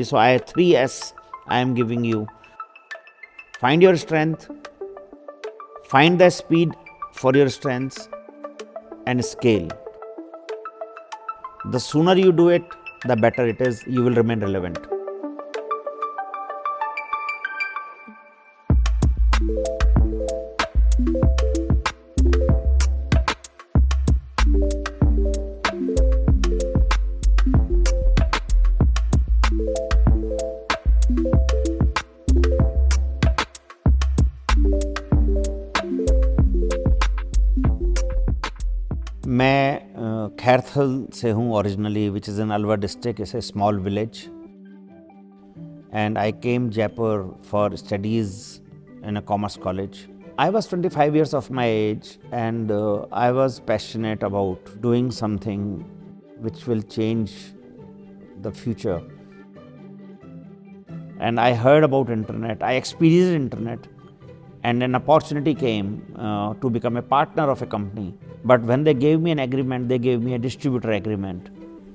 So I 3S I am giving you. Find your strength, find the speed for your strengths, and scale. The sooner you do it, the better it is. You will remain relevant. मैं खैरथल से हूँ originally, which is in Alwar district. It's a small village, and I came Jaipur for studies in a commerce college. I was 25 years of my age, and I was passionate about doing something which will change the future. And I heard about internet, I experienced internet, and an opportunity came to become a partner of a company. But when they gave me an agreement, they gave me a distributor agreement,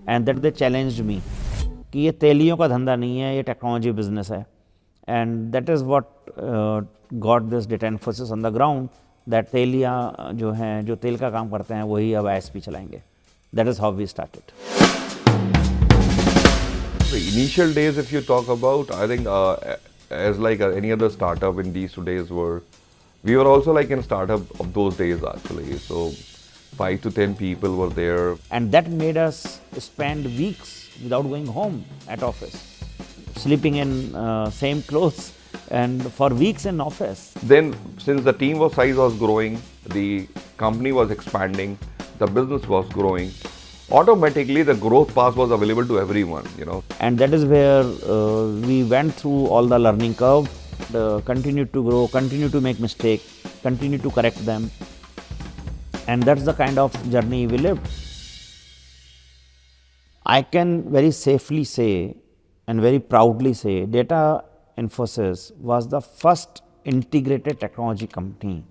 and that they challenged me कि ये तेलियों का धंधा नहीं है, ये technology business है. And that is what got this data Infosys on the ground, that तेलियाँ जो हैं, जो तेल का काम करते हैं, वही अब ISP चलाएंगे. That is how we started. The initial days, if you talk about, I think as like any other startup in these today's world, we were also like in a startup of those days actually. So 5 to 10 people were there. And that made us spend weeks without going home at office, sleeping in same clothes and for weeks in office. Then since the team size was growing, the company was expanding, the business was growing, automatically the growth path was available to everyone, you know. And that is where we went through all the learning curve, continued to grow, continued to make mistakes, continued to correct them. And that's the kind of journey we lived. I can very safely say and very proudly say Data Infosys was the first integrated technology company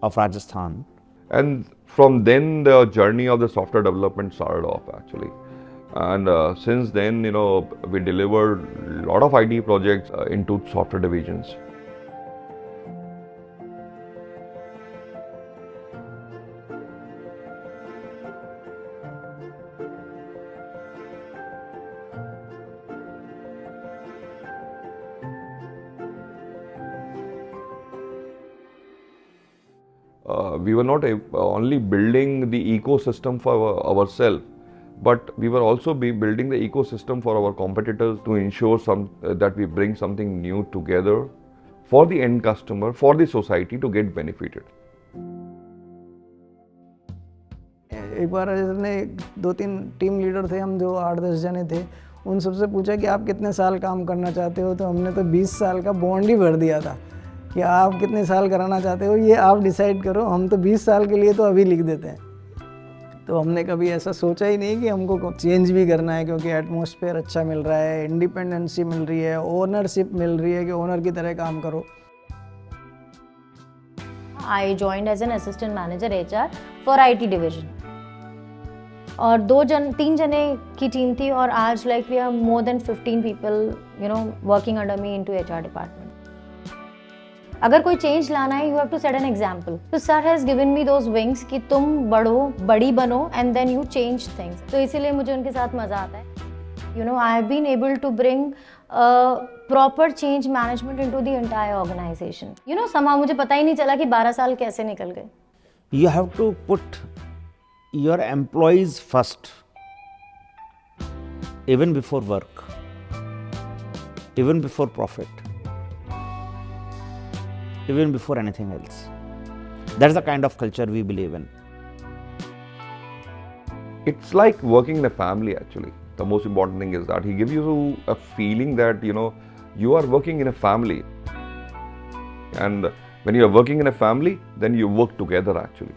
of Rajasthan. And from then the journey of the software development started off actually. And since then, you know, we delivered a lot of IT projects into software divisions. We were not only building the ecosystem for ourselves, but we were also building the ecosystem for our competitors to ensure that we bring something new together for the end customer, for the society to get benefited. एक बार ने 2-3 team leader थे, हम जो 8-10 जने थे, उन सबसे पूछा कि आप कितने साल काम करना चाहते हो, तो हमने तो 20 साल का बॉन्ड ही भर दिया था कि आप कितने साल कराना चाहते हो, ये आप डिसाइड करो, हम तो 20 साल के लिए तो अभी लिख देते हैं. तो हमने कभी ऐसा सोचा ही नहीं कि हमको चेंज भी करना है, क्योंकि एटमॉस्फेयर अच्छा मिल रहा है, इंडिपेंडेंसी मिल रही है, ओनरशिप मिल रही है कि ओनर की तरह काम करो. I joined as an assistant manager HR for IT division. और 3 जने की टीम थी, और आज like we are more than 15 people, you know, working under me into HR department. अगर कोई चेंज लाना है, you have to set an example. So sir has given me those wings कि तुम बड़ी बनो and then you change things. तो इसीलिए मुझे उनके साथ मज़ा आता है. You know, I have been able to bring proper change management into the entire organization. You know, somehow मुझे पता ही नहीं चला कि 12 साल कैसे निकल गए. You have to put your employees first, even before work, even before profit, even before anything else. That's the kind of culture we believe in. It's like working in a family actually. The most important thing is that he gives you a feeling that, you know, you are working in a family. And when you are working in a family, then you work together actually.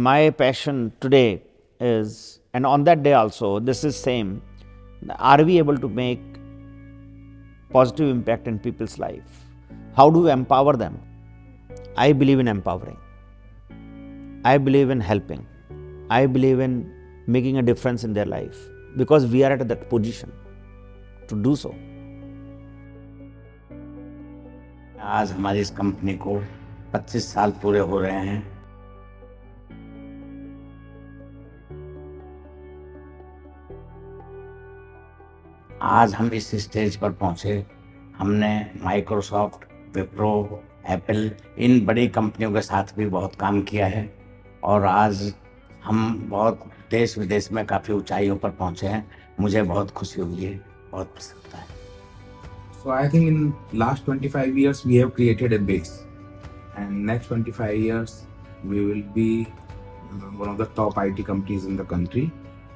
My passion today is, and on that day also, this is same. Are we able to make positive impact in people's life? How do we empower them? I believe in empowering. I believe in helping. I believe in making a difference in their life, because we are at that position to do so. आज हमारी इस company को 25 साल पूरे हो रहे हैं। आज हम इस स्टेज पर पहुंचे। हमने माइक्रोसॉफ्ट, विप्रो, एप्पल, इन बड़ी कंपनियों के साथ भी बहुत काम किया है और आज हम बहुत देश विदेश में काफ़ी ऊंचाइयों पर पहुंचे हैं। मुझे बहुत खुशी हुई है, बहुत प्रसन्नता है। So I think in last 25 years we have created a base, and next 25 years we will be one of the top IT companies in the country.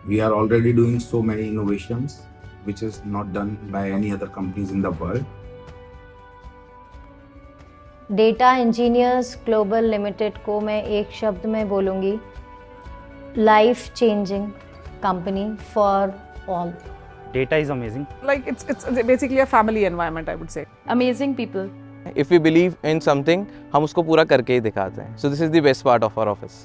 We are already doing so many innovations which is not done by any other companies in the world. Data engineers global limited को मैं एक शब्द में बोलूँगी, life changing company for all. Data is amazing. Like it's basically a family environment, I would say. Amazing people. If we believe in something, हम उसको पूरा करके ही दिखाते हैं. So this is the best part of our office.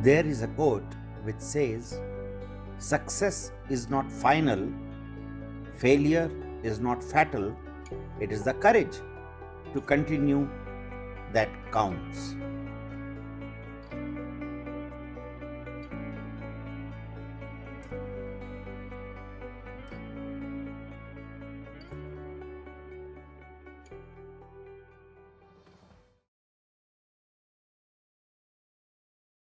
There is a quote which says, "Success is not final. Failure is not fatal. It is the courage to continue that counts."